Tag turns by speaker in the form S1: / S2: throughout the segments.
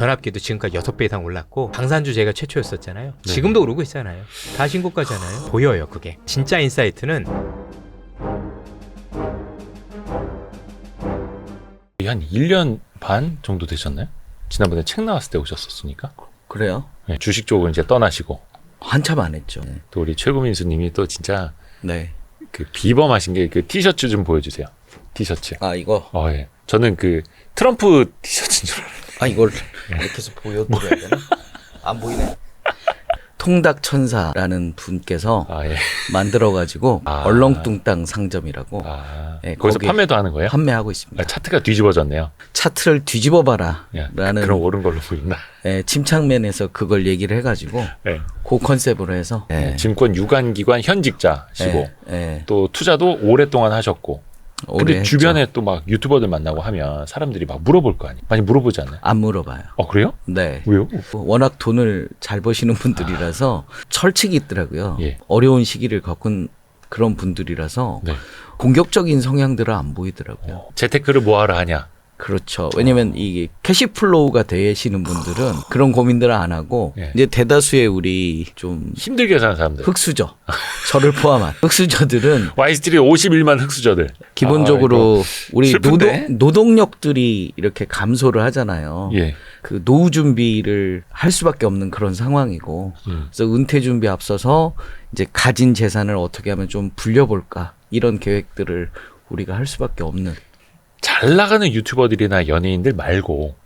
S1: 변압기도 지금까지 6배 이상 올랐고 방산주 제가 최초였었잖아요.
S2: 네.
S1: 지금도 오르고 있잖아요. 다 신고가잖아요. 보여요 그게. 진짜 인사이트는
S2: 한 1년 반 정도 되셨나요? 지난번에 책 나왔을 때 오셨었으니까.
S3: 그래요?
S2: 네, 주식 쪽은 이제 떠나시고
S3: 한참 안 했죠. 네.
S2: 또 우리 최구민수님이 또 진짜
S3: 네.
S2: 그 비범하신 게 그 티셔츠 좀 보여주세요. 티셔츠.
S3: 아 이거.
S2: 예. 저는 그 트럼프 티셔츠인 줄 알았어요.
S3: 아 이걸 이렇게 해서 보여드려야 되나? 안 보이네. 통닭천사라는 분께서
S2: 예.
S3: 만들어가지고
S2: 아.
S3: 얼렁뚱땅 상점이라고
S2: 네, 거기서
S3: 거기
S2: 판매도 하는 거예요?
S3: 판매하고 있습니다.
S2: 차트가 뒤집어졌네요.
S3: 차트를 뒤집어봐라
S2: 야,
S3: 라는
S2: 그럼 옳은 걸로 보인다.
S3: 침착맨에서 그걸 얘기를 해가지고
S2: 네.
S3: 그 컨셉으로 해서
S2: 증권 유관기관 현직자시고 또 투자도 오랫동안 하셨고 근데
S3: 오래
S2: 주변에
S3: 했죠.
S2: 또 막 유튜버들 만나고 하면 사람들이 막 물어볼 거 아니에요? 많이 물어보지 않나요?
S3: 안 물어봐요.
S2: 그래요?
S3: 네.
S2: 왜요?
S3: 워낙 돈을 잘 버시는 분들이라서 철칙이 있더라고요.
S2: 예.
S3: 어려운 시기를 겪은 그런 분들이라서
S2: 네.
S3: 공격적인 성향들은 안 보이더라고요.
S2: 재테크를 뭐하러 하냐?
S3: 그렇죠. 왜냐면 이게 캐시플로우가 되시는 분들은 그런 고민들을 안 하고
S2: 예.
S3: 이제 대다수의 우리 좀
S2: 힘들게 사는 사람들.
S3: 흑수저, 저를 포함한 흑수저들은
S2: 와이스트리 51만 흑수저들.
S3: 기본적으로 우리
S2: 슬픈데?
S3: 노동력들이 이렇게 감소를 하잖아요.
S2: 예.
S3: 그 노후 준비를 할 수밖에 없는 그런 상황이고 그래서 은퇴 준비 앞서서 이제 가진 재산을 어떻게 하면 좀 불려볼까 이런 계획들을 우리가 할 수밖에 없는.
S2: 잘 나가는 유튜버들이나 연예인들 말고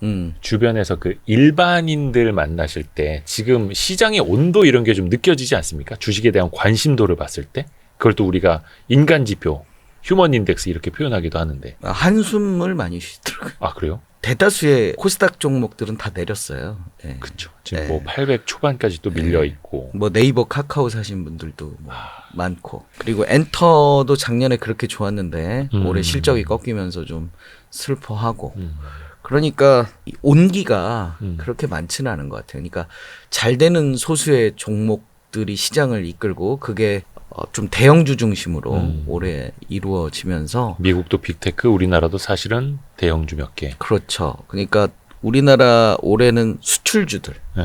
S2: 주변에서 그 일반인들 만나실 때 지금 시장의 온도 이런 게 좀 느껴지지 않습니까? 주식에 대한 관심도를 봤을 때 그걸 또 우리가 인간 지표, 휴먼 인덱스 이렇게 표현하기도 하는데.
S3: 한숨을 많이 쉬더라고요.
S2: 그래요?
S3: 대다수의 코스닥 종목들은 다 내렸어요. 네.
S2: 그렇죠. 지금
S3: 네.
S2: 뭐 800 초반까지 또 밀려 있고.
S3: 뭐 네이버 카카오 사신 분들도 뭐 많고 그리고 엔터도 작년에 그렇게 좋았는데 올해 실적이 꺾이면서 좀 슬퍼하고 그러니까 이 온기가 그렇게 많지는 않은 것 같아요. 그러니까 잘 되는 소수의 종목들이 시장을 이끌고 그게 좀 대형주 중심으로 올해 이루어지면서
S2: 미국도 빅테크, 우리나라도 사실은 대형주 몇 개.
S3: 그렇죠. 그러니까 우리나라 올해는 수출주들
S2: 네.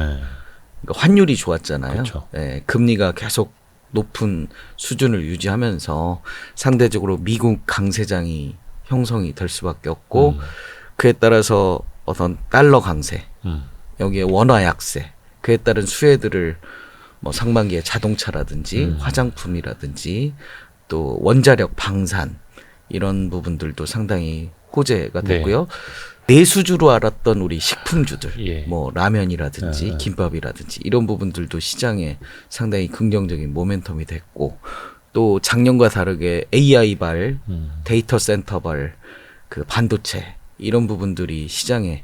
S3: 그러니까 환율이 좋았잖아요.
S2: 그렇죠.
S3: 네, 금리가 계속 높은 수준을 유지하면서 상대적으로 미국 강세장이 형성이 될 수밖에 없고 그에 따라서 어떤 달러 강세, 여기에 원화 약세, 그에 따른 수혜들을 뭐 상반기에 자동차라든지 화장품이라든지 또 원자력 방산 이런 부분들도 상당히 호재가 됐고요. 내수주로 알았던 우리 식품주들, 뭐 라면이라든지 김밥이라든지 이런 부분들도 시장에 상당히 긍정적인 모멘텀이 됐고 또 작년과 다르게 AI발, 데이터 센터발, 그 반도체 이런 부분들이 시장에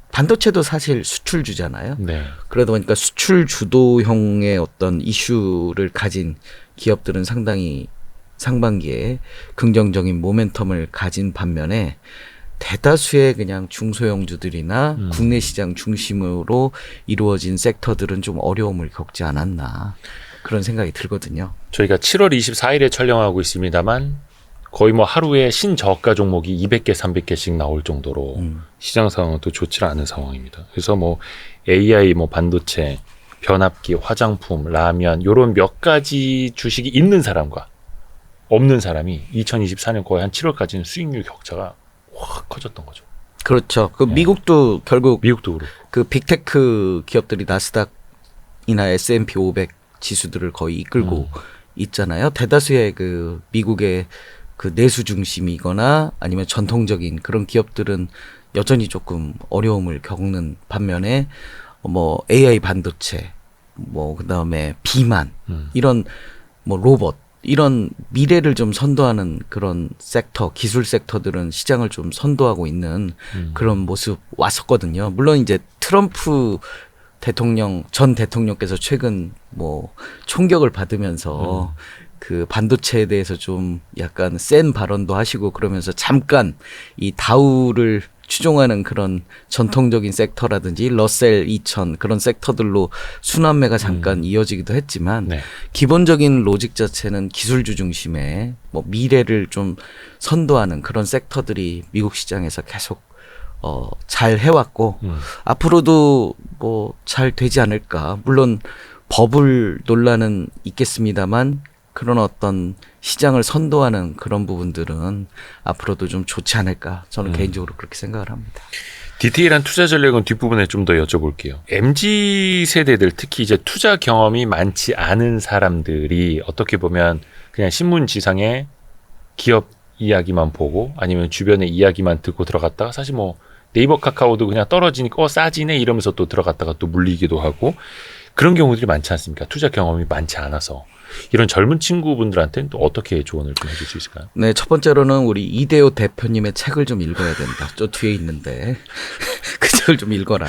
S3: 반도체도 사실 수출주잖아요.
S2: 네.
S3: 그러다 보니까 수출 주도형의 어떤 이슈를 가진 기업들은 상당히 상반기에 긍정적인 모멘텀을 가진 반면에 대다수의 그냥 중소형주들이나 국내 시장 중심으로 이루어진 섹터들은 좀 어려움을 겪지 않았나 그런 생각이 들거든요.
S2: 저희가 7월 24일에 촬영하고 있습니다만 거의 뭐 하루에 신저가 종목이 200개, 300개씩 나올 정도로 시장 상황은 또 좋지 않은 상황입니다. 그래서 뭐 AI, 뭐 반도체, 변압기, 화장품, 라면 요런 몇 가지 주식이 있는 사람과 없는 사람이 2024년 거의 한 7월까지는 수익률 격차가 확 커졌던 거죠.
S3: 그렇죠. 그 미국도 결국
S2: 미국도 그렇고
S3: 그 빅테크 기업들이 나스닥이나 S&P 500 지수들을 거의 이끌고 있잖아요. 대다수의 그 미국의 그 내수 중심이거나 아니면 전통적인 그런 기업들은 여전히 조금 어려움을 겪는 반면에 뭐 AI 반도체, 뭐 그다음에 비만 이런 뭐 로봇 이런 미래를 좀 선도하는 그런 섹터, 기술 섹터들은 시장을 좀 선도하고 있는 그런 모습 왔었거든요. 물론 이제 트럼프 전 대통령께서 최근 뭐 총격을 받으면서 그 반도체에 대해서 좀 약간 센 발언도 하시고 그러면서 잠깐 이 다우를 추종하는 그런 전통적인 섹터라든지 러셀 2000 그런 섹터들로 순환매가 잠깐 이어지기도 했지만 기본적인 로직 자체는 기술주 중심의 뭐 미래를 좀 선도하는 그런 섹터들이 미국 시장에서 계속 잘 해왔고 앞으로도 뭐 잘 되지 않을까. 물론 버블 논란은 있겠습니다만 그런 어떤 시장을 선도하는 그런 부분들은 앞으로도 좀 좋지 않을까. 저는 개인적으로 그렇게 생각을 합니다.
S2: 디테일한 투자 전략은 뒷부분에 좀 더 여쭤볼게요. MZ 세대들 특히 이제 투자 경험이 많지 않은 사람들이 어떻게 보면 그냥 신문 지상에 기업 이야기만 보고 아니면 주변의 이야기만 듣고 들어갔다가 사실 뭐 네이버 카카오도 그냥 떨어지니까 싸지네 이러면서 또 들어갔다가 또 물리기도 하고 그런 경우들이 많지 않습니까? 투자 경험이 많지 않아서. 이런 젊은 친구분들한테는 또 어떻게 조언을 좀 해줄 수 있을까요?
S3: 네, 첫 번째로는 우리 이대호 대표님의 책을 좀 읽어야 된다. 저 뒤에 있는데 그 책을 좀 읽어라.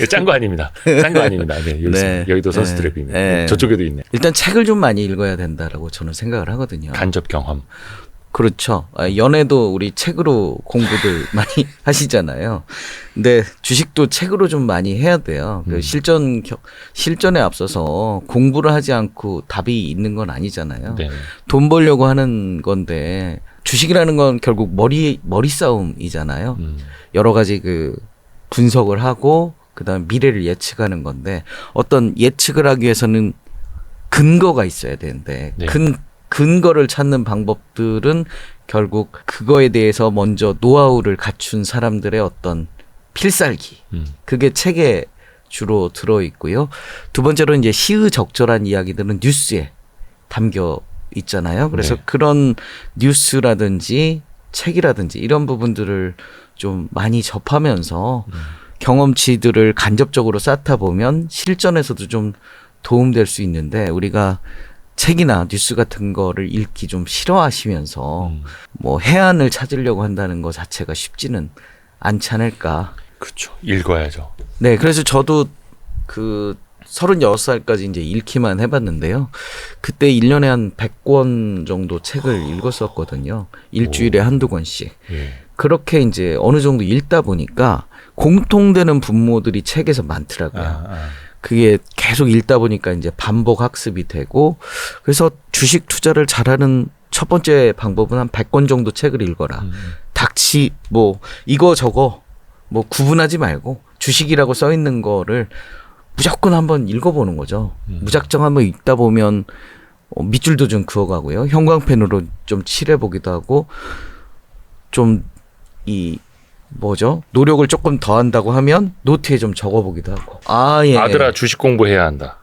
S2: 짠 거 아닙니다. 짠 거 아닙니다. 네, 여기
S3: 네.
S2: 여의도 선수들의 비밀.
S3: 네.
S2: 저쪽에도 있네.
S3: 일단 책을 좀 많이 읽어야 된다라고 저는 생각을 하거든요.
S2: 간접 경험.
S3: 그렇죠. 연애도 우리 책으로 공부들 많이 하시잖아요. 근데 주식도 책으로 좀 많이 해야 돼요. 그 실전에 앞서서 공부를 하지 않고 답이 있는 건 아니잖아요.
S2: 네.
S3: 돈 벌려고 하는 건데 주식이라는 건 결국 머리 싸움이잖아요. 여러 가지 그 분석을 하고 그다음에 미래를 예측하는 건데 어떤 예측을 하기 위해서는 근거가 있어야 되는데
S2: 네.
S3: 근거를 찾는 방법들은 결국 그거에 대해서 먼저 노하우를 갖춘 사람들의 어떤 필살기. 그게 책에 주로 들어 있고요. 두 번째로 이제 시의적절한 이야기들은 뉴스에 담겨 있잖아요. 그래서
S2: 네.
S3: 그런 뉴스라든지 책이라든지 이런 부분들을 좀 많이 접하면서 경험치들을 간접적으로 쌓다 보면 실전에서도 좀 도움될 수 있는데 우리가 책이나 뉴스 같은 거를 읽기 좀 싫어하시면서 뭐 해안을 찾으려고 한다는 것 자체가 쉽지는 않지 않을까.
S2: 그렇죠. 읽어야죠.
S3: 네, 그래서 저도 그 36살까지 이제 읽기만 해봤는데요. 그때 1년에 한 100권 정도 책을 읽었었거든요. 일주일에 한두 권씩.
S2: 예.
S3: 그렇게 이제 어느 정도 읽다 보니까 공통되는 분모들이 책에서 많더라고요. 그게 계속 읽다 보니까 이제 반복 학습이 되고 그래서 주식 투자를 잘하는 첫 번째 방법은 한 100권 정도 책을 읽어라. 뭐 이거 저거 뭐 구분하지 말고 주식이라고 써 있는 거를 무조건 한번 읽어보는 거죠. 무작정 한번 읽다 보면 밑줄도 좀 그어가고요. 형광펜으로 좀 칠해보기도 하고 좀 노력을 조금 더 한다고 하면 노트에 좀 적어보기도 하고. 예.
S2: 아들아 주식 공부해야 한다.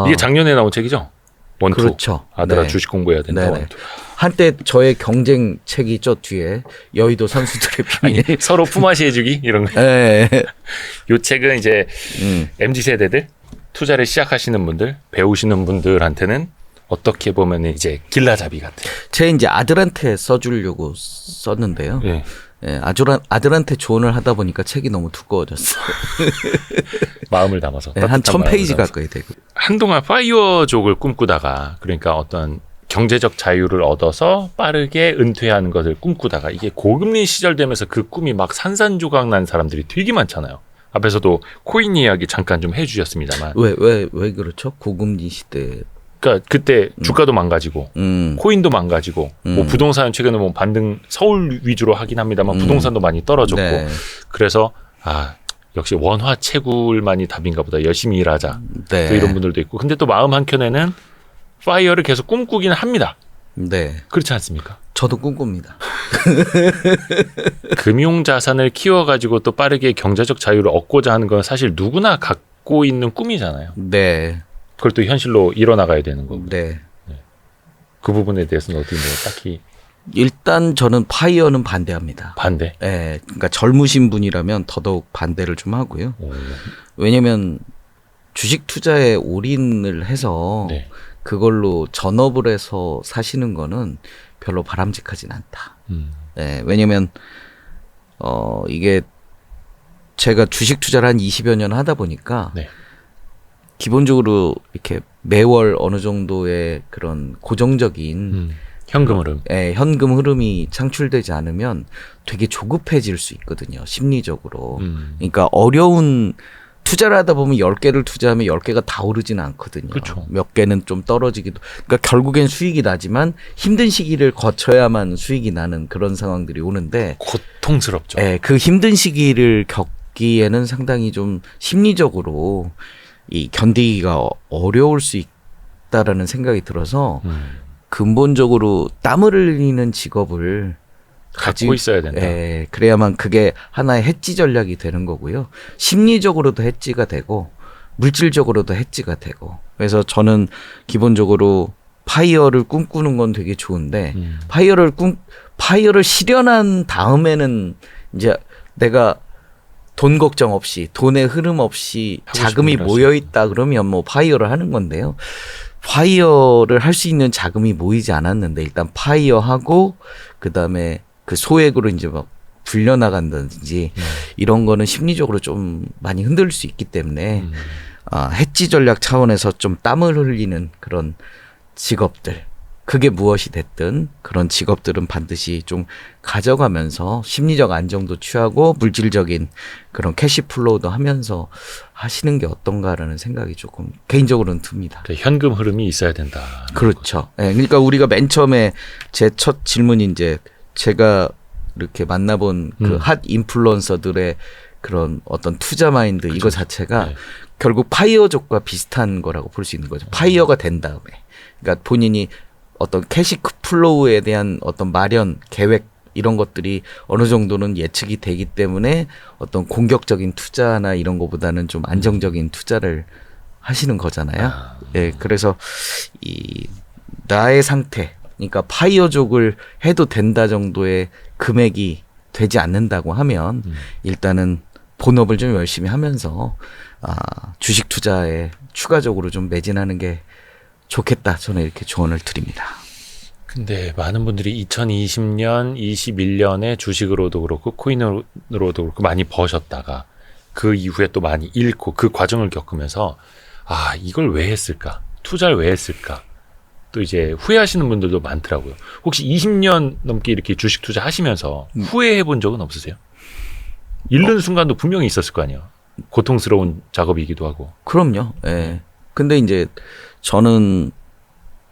S2: 이게 작년에 나온 책이죠? 원투.
S3: 그렇죠.
S2: 아들아
S3: 네.
S2: 주식 공부해야 된다.
S3: 네네.
S2: 원투.
S3: 한때 저의 경쟁 책이 저 뒤에 여의도 선수들의 비밀.
S2: 서로 품앗이 해주기 이런 거.
S3: 네.
S2: 이 책은 이제 MZ 세대들 투자를 시작하시는 분들, 배우시는 분들한테는 어떻게 보면 이제 길라잡이 같은.
S3: 제 이제 아들한테 써주려고 썼는데요.
S2: 예.
S3: 예, 아들한테 조언을 하다 보니까 책이 너무 두꺼워졌어요.
S2: 마음을 담아서.
S3: 네, 한
S2: 따뜻한
S3: 1000페이지
S2: 마음을 담아서.
S3: 가까이 되고.
S2: 한동안 파이어족을 꿈꾸다가 그러니까 어떤 경제적 자유를 얻어서 빠르게 은퇴하는 것을 꿈꾸다가 이게 고금리 시절 되면서 그 꿈이 막 산산조각 난 사람들이 되게 많잖아요. 앞에서도 코인 이야기 잠깐 좀 해주셨습니다만.
S3: 왜 그렇죠? 고금리 시대.
S2: 그러니까 그때 주가도 망가지고
S3: 음.
S2: 코인도 망가지고 뭐 부동산 최근에 뭐 반등 서울 위주로 하긴 합니다만 부동산도 많이 떨어졌고
S3: 네.
S2: 그래서 역시 원화 채굴만이 답인가 보다 열심히 일하자
S3: 네.
S2: 또 이런 분들도 있고 근데 또 마음 한켠에는 파이어를 계속 꿈꾸기는 합니다.
S3: 네.
S2: 그렇지 않습니까?
S3: 저도 꿈꿉니다.
S2: 금융 자산을 키워가지고 또 빠르게 경제적 자유를 얻고자 하는 건 사실 누구나 갖고 있는 꿈이잖아요.
S3: 네.
S2: 그걸 또 현실로 이뤄나가야 되는 거고.
S3: 네.
S2: 그 부분에 대해서는 어떻게 딱히
S3: 일단 저는 파이어는 반대합니다.
S2: 반대.
S3: 예, 그러니까 젊으신 분이라면 더더욱 반대를 좀 하고요. 왜냐면 주식 투자에 올인을 해서
S2: 네.
S3: 그걸로 전업을 해서 사시는 거는 별로 바람직하진 않다. 예, 왜냐면 이게 제가 주식 투자를 한 20여 년 하다 보니까
S2: 네.
S3: 기본적으로 이렇게 매월 어느 정도의 그런 고정적인
S2: 현금 흐름.
S3: 현금 흐름이 창출되지 않으면 되게 조급해질 수 있거든요. 심리적으로. 그러니까 어려운 투자를 하다 보면 10개를 투자하면 10개가 다 오르지는 않거든요.
S2: 그쵸.
S3: 몇 개는 좀 떨어지기도. 그러니까 결국엔 수익이 나지만 힘든 시기를 거쳐야만 수익이 나는 그런 상황들이 오는데
S2: 고통스럽죠.
S3: 예, 그 힘든 시기를 겪기에는 상당히 좀 심리적으로 이 견디기가 어려울 수 있다라는 생각이 들어서 근본적으로 땀을 흘리는 직업을
S2: 갖고 있어야 된다.
S3: 예, 그래야만 그게 하나의 해지 전략이 되는 거고요. 심리적으로도 해지가 되고 물질적으로도 해지가 되고. 그래서 저는 기본적으로 파이어를 꿈꾸는 건 되게 좋은데 파이어를 실현한 다음에는 이제 내가 돈 걱정 없이 돈의 흐름 없이
S2: 하고
S3: 자금이
S2: 싶은 일
S3: 모여 있다 그러면 뭐 파이어를 하는 건데요. 파이어를 할 수 있는 자금이 모이지 않았는데 일단 파이어하고 그다음에 그 소액으로 이제 막 불려나간다든지 이런 거는 심리적으로 좀 많이 흔들릴 수 있기 때문에 해지 전략 차원에서 좀 땀을 흘리는 그런 직업들 그게 무엇이 됐든 그런 직업들은 반드시 좀 가져가면서 심리적 안정도 취하고 물질적인 그런 캐시 플로우도 하면서 하시는 게 어떤가라는 생각이 조금 개인적으로는 듭니다.
S2: 그 현금 흐름이 있어야 된다.
S3: 그렇죠. 예, 그러니까 우리가 맨 처음에 제 첫 질문이 이제 제가 이렇게 만나본 그 핫 인플루언서들의 그런 어떤 투자 마인드 이거 자체가
S2: 네.
S3: 결국 파이어족과 비슷한 거라고 볼 수 있는 거죠. 파이어가 된 다음에. 그러니까 본인이 어떤 캐시 플로우에 대한 어떤 마련, 계획 이런 것들이 어느 정도는 예측이 되기 때문에 어떤 공격적인 투자나 이런 거보다는 좀 안정적인 투자를 하시는 거잖아요. 예, 그래서 이 나의 상태, 그러니까 파이어족을 해도 된다 정도의 금액이 되지 않는다고 하면 일단은 본업을 좀 열심히 하면서 주식 투자에 추가적으로 좀 매진하는 게 좋겠다. 저는 이렇게 조언을 드립니다.
S2: 근데 많은 분들이 2020년, 21년에 주식으로도 그렇고 코인으로도 그렇고 많이 버셨다가 그 이후에 또 많이 잃고 그 과정을 겪으면서 이걸 왜 했을까? 투자를 왜 했을까? 또 이제 후회하시는 분들도 많더라고요. 혹시 20년 넘게 이렇게 주식 투자 하시면서 후회해 본 적은 없으세요? 잃는 순간도 분명히 있었을 거 아니에요. 고통스러운 작업이기도 하고.
S3: 그럼요. 예. 근데 이제 저는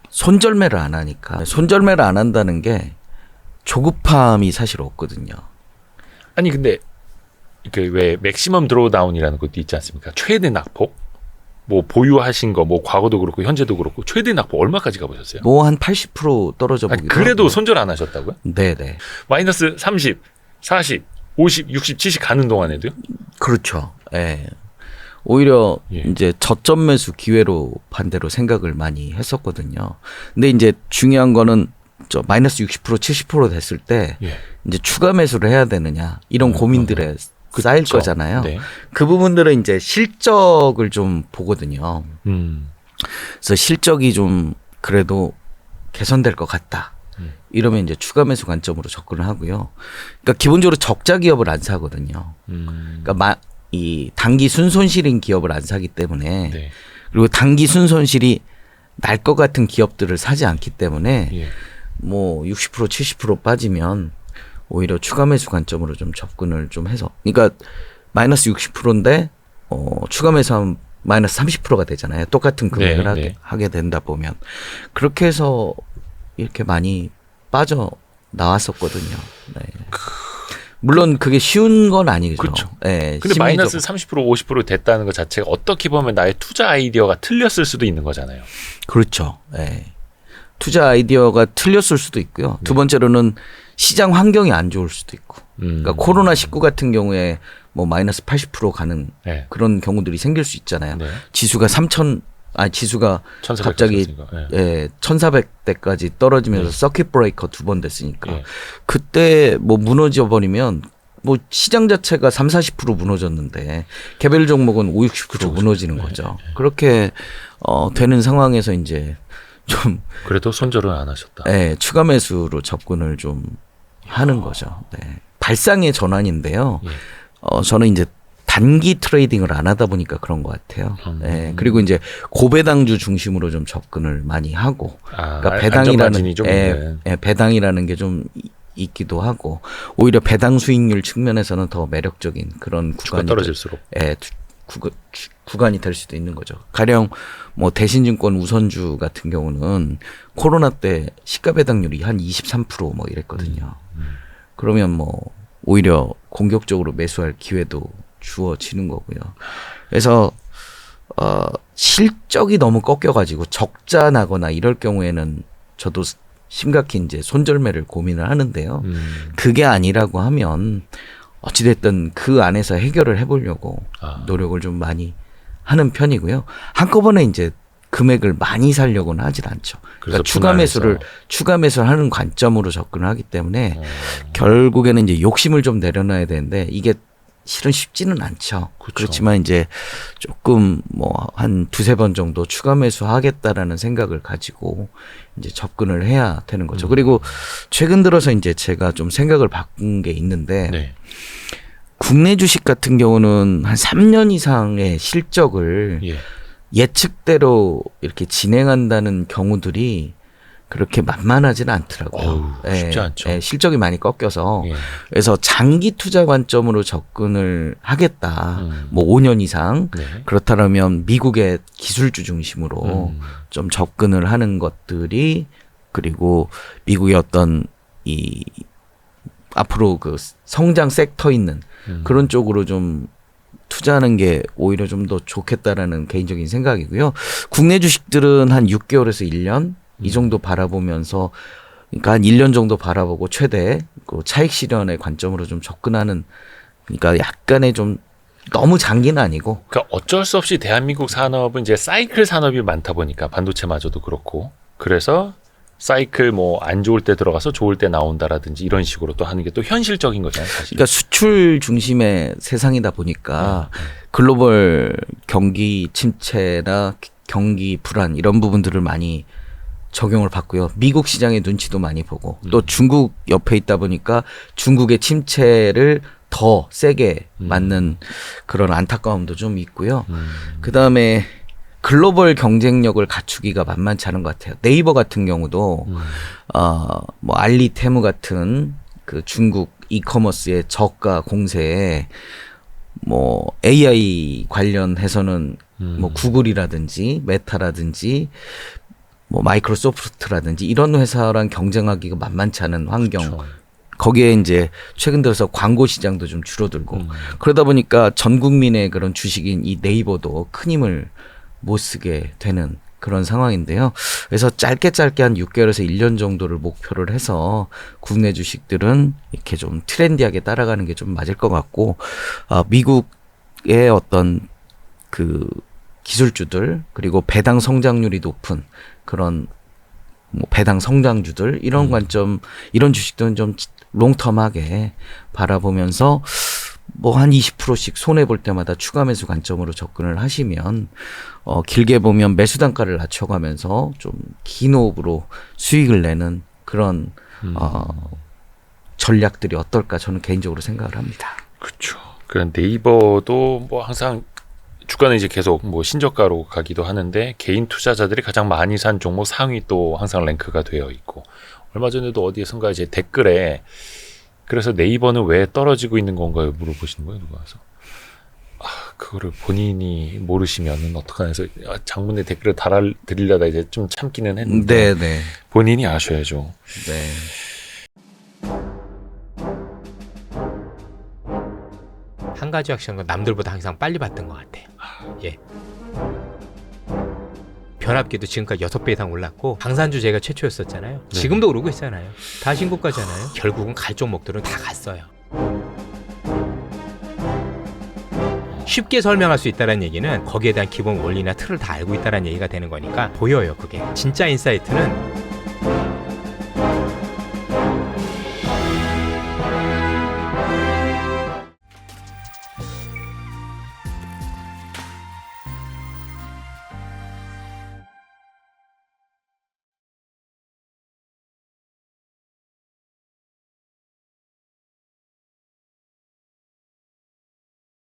S3: 손절매를 안 하니까 손절매를 안 한다는 게 조급함이 사실 없거든요.
S2: 아니 근데 그 왜 맥시멈 드로우다운이라는 것도 있지 않습니까? 최대 낙폭? 뭐 보유하신 거 뭐 과거도 그렇고 현재도 그렇고 최대 낙폭 얼마까지 가보셨어요?
S3: 뭐 한 80% 떨어져
S2: 아니,
S3: 보기도
S2: 그래도
S3: 하고요.
S2: 손절 안 하셨다고요?
S3: 네네.
S2: 마이너스 30, 40, 50, 60, 70 가는 동안에도요?
S3: 그렇죠. 예. 오히려
S2: 예.
S3: 이제 저점 매수 기회로 반대로 생각을 많이 했었거든요. 근데 이제 중요한 거는 저 마이너스 60% 70% 됐을 때
S2: 예.
S3: 이제 추가 매수를 해야 되느냐 이런 고민들에 쌓일
S2: 그쵸.
S3: 거잖아요.
S2: 네.
S3: 그 부분들은 이제 실적을 좀 보거든요. 그래서 실적이 좀 그래도 개선될 것 같다. 이러면 이제 추가 매수 관점으로 접근을 하고요. 그러니까 기본적으로 적자 기업을 안 사거든요. 그러니까 이 단기 순손실인 기업을 안 사기 때문에
S2: 네.
S3: 그리고 단기 순손실이 날 것 같은 기업들을 사지 않기 때문에
S2: 예.
S3: 뭐 60% 70% 빠지면 오히려 추가 매수 관점으로 좀 접근을 좀 해서 그러니까 마이너스 60%인데 추가 매수하면 마이너스 30%가 되잖아요. 똑같은 금액을
S2: 네.
S3: 하게 된다 보면 그렇게 해서 이렇게 많이 빠져 나왔었거든요. 네. 물론 그게 쉬운 건 아니죠.
S2: 그렇죠.
S3: 네,
S2: 근데 마이너스
S3: 심리적으로.
S2: 30% 50% 됐다는 것 자체가 어떻게 보면 나의 투자 아이디어가 틀렸을 수도 있는 거잖아요.
S3: 그렇죠. 네. 투자 아이디어가 틀렸을 수도 있고요. 두 번째로는 시장 환경이 안 좋을 수도 있고. 그러니까 코로나19 같은 경우에 뭐 마이너스 80% 가는
S2: 네.
S3: 그런 경우들이 생길 수 있잖아요.
S2: 네.
S3: 지수가 지수가
S2: 1400
S3: 갑자기
S2: 네.
S3: 예, 1400대까지 떨어지면서 서킷 브레이커 2번 됐으니까
S2: 네.
S3: 그때 뭐 무너져 버리면 뭐 시장 자체가 30-40% 무너졌는데 개별 종목은 50-60% 무너지는 거죠. 그렇게 되는 상황에서 이제 좀
S2: 그래도 손절은 안 하셨다.
S3: 예, 추가 매수로 접근을 좀 하는 거죠. 네. 발상의 전환인데요.
S2: 예.
S3: 저는 이제 단기 트레이딩을 안 하다 보니까 그런 것 같아요. 예, 그리고 이제 고배당주 중심으로 좀 접근을 많이 하고, 그러니까 배당이라는 배당이라는 게 좀 있기도 하고, 오히려 배당 수익률 측면에서는 더 매력적인 그런
S2: 주가
S3: 구간이
S2: 떨어질수록.
S3: 구간이 될 수도 있는 거죠. 가령 뭐 대신증권 우선주 같은 경우는 코로나 때 시가 배당률이 한 23%뭐 이랬거든요. 그러면 뭐 오히려 공격적으로 매수할 기회도 주어지는 거고요. 그래서 실적이 너무 꺾여가지고 적자 나거나 이럴 경우에는 저도 심각히 이제 손절매를 고민을 하는데요. 그게 아니라고 하면 어찌됐든 그 안에서 해결을 해보려고 노력을 좀 많이 하는 편이고요. 한꺼번에 이제 금액을 많이 살려고는 하질 않죠. 그러니까 추가 매수를 하는 관점으로 접근을 하기 때문에 결국에는 이제 욕심을 좀 내려놔야 되는데 이게 실은 쉽지는 않죠. 그렇지만 이제 조금 뭐 한 두세 번 정도 추가 매수하겠다라는 생각을 가지고 이제 접근을 해야 되는 거죠. 그리고 최근 들어서 이제 제가 좀 생각을 바꾼 게 있는데
S2: 네.
S3: 국내 주식 같은 경우는 한 3년 이상의 실적을
S2: 예.
S3: 예측대로 이렇게 진행한다는 경우들이 그렇게 만만하지는 않더라고요.
S2: 어우, 쉽지 않죠.
S3: 예, 실적이 많이 꺾여서
S2: 예.
S3: 그래서 장기 투자 관점으로 접근을 하겠다. 뭐 5년 이상
S2: 네.
S3: 그렇다면 미국의 기술주 중심으로 좀 접근을 하는 것들이 그리고 미국의 어떤 이 앞으로 그 성장 섹터 있는 그런 쪽으로 좀 투자하는 게 오히려 좀 더 좋겠다라는 개인적인 생각이고요. 국내 주식들은 한 6개월에서 1년 이 정도 바라보면서 그러니까 한 1년 정도 바라보고 최대 그 차익 실현의 관점으로 좀 접근하는 그러니까 약간의 좀 너무 장기는 아니고
S2: 그러니까 어쩔 수 없이 대한민국 산업은 이제 사이클 산업이 많다 보니까 반도체마저도 그렇고 그래서 사이클 뭐 안 좋을 때 들어가서 좋을 때 나온다라든지 이런 식으로 또 하는 게 또 현실적인 거잖아요. 사실.
S3: 그러니까 수출 중심의 세상이다 보니까 글로벌 경기 침체나 경기 불안 이런 부분들을 많이 적용을 받고요. 미국 시장의 눈치도 많이 보고 또 중국 옆에 있다 보니까 중국의 침체를 더 세게 맞는 그런 안타까움도 좀 있고요. 그다음에 글로벌 경쟁력을 갖추기가 만만치 않은 것 같아요. 네이버 같은 경우도 뭐 알리 테무 같은 그 중국 이커머스의 저가 공세에 뭐 AI 관련해서는 뭐 구글이라든지 메타라든지 뭐 마이크로소프트라든지 이런 회사랑 경쟁하기가 만만치 않은 환경.
S2: 그렇죠.
S3: 거기에 이제 최근 들어서 광고 시장도 좀 줄어들고 그러다 보니까 전 국민의 그런 주식인 이 네이버도 큰 힘을 못 쓰게 되는 그런 상황인데요. 그래서 짧게 한 6개월에서 1년 정도를 목표를 해서 국내 주식들은 이렇게 좀 트렌디하게 따라가는 게 좀 맞을 것 같고 미국의 어떤 그 기술주들 그리고 배당 성장률이 높은 그런 뭐 배당 성장주들 이런 관점 이런 주식들은 좀 롱텀하게 바라보면서 뭐 한 20%씩 손해 볼 때마다 추가 매수 관점으로 접근을 하시면 길게 보면 매수 단가를 낮춰가면서 좀 긴 호흡으로 수익을 내는 그런 전략들이 어떨까 저는 개인적으로 생각을 합니다.
S2: 그렇죠. 그런 네이버도 뭐 항상 주가는 이제 계속 뭐 신저가로 가기도 하는데 개인 투자자들이 가장 많이 산 종목 상위 또 항상 랭크가 되어 있고 얼마 전에도 어디에선가 이제 댓글에 그래서 네이버는 왜 떨어지고 있는 건가요? 물어보시는 거예요, 누가 와서. 그거를 본인이 모르시면은 어떡하나 해서 장문의 댓글을 달아드리려다 이제 좀 참기는 했는데
S3: 네.
S2: 본인이 아셔야죠.
S3: 네.
S1: 한 가지 확실한 건 남들보다 항상 빨리 봤던 것 같아요. 예. 변압기도 지금까지 6배 이상 올랐고 방산주 제가 최초였었잖아요.
S2: 네.
S1: 지금도 오르고 있잖아요. 다 신고가잖아요. 결국은 갈 종목들은 다 갔어요. 쉽게 설명할 수 있다는 얘기는 거기에 대한 기본 원리나 틀을 다 알고 있다는 얘기가 되는 거니까 보여요. 그게 진짜 인사이트는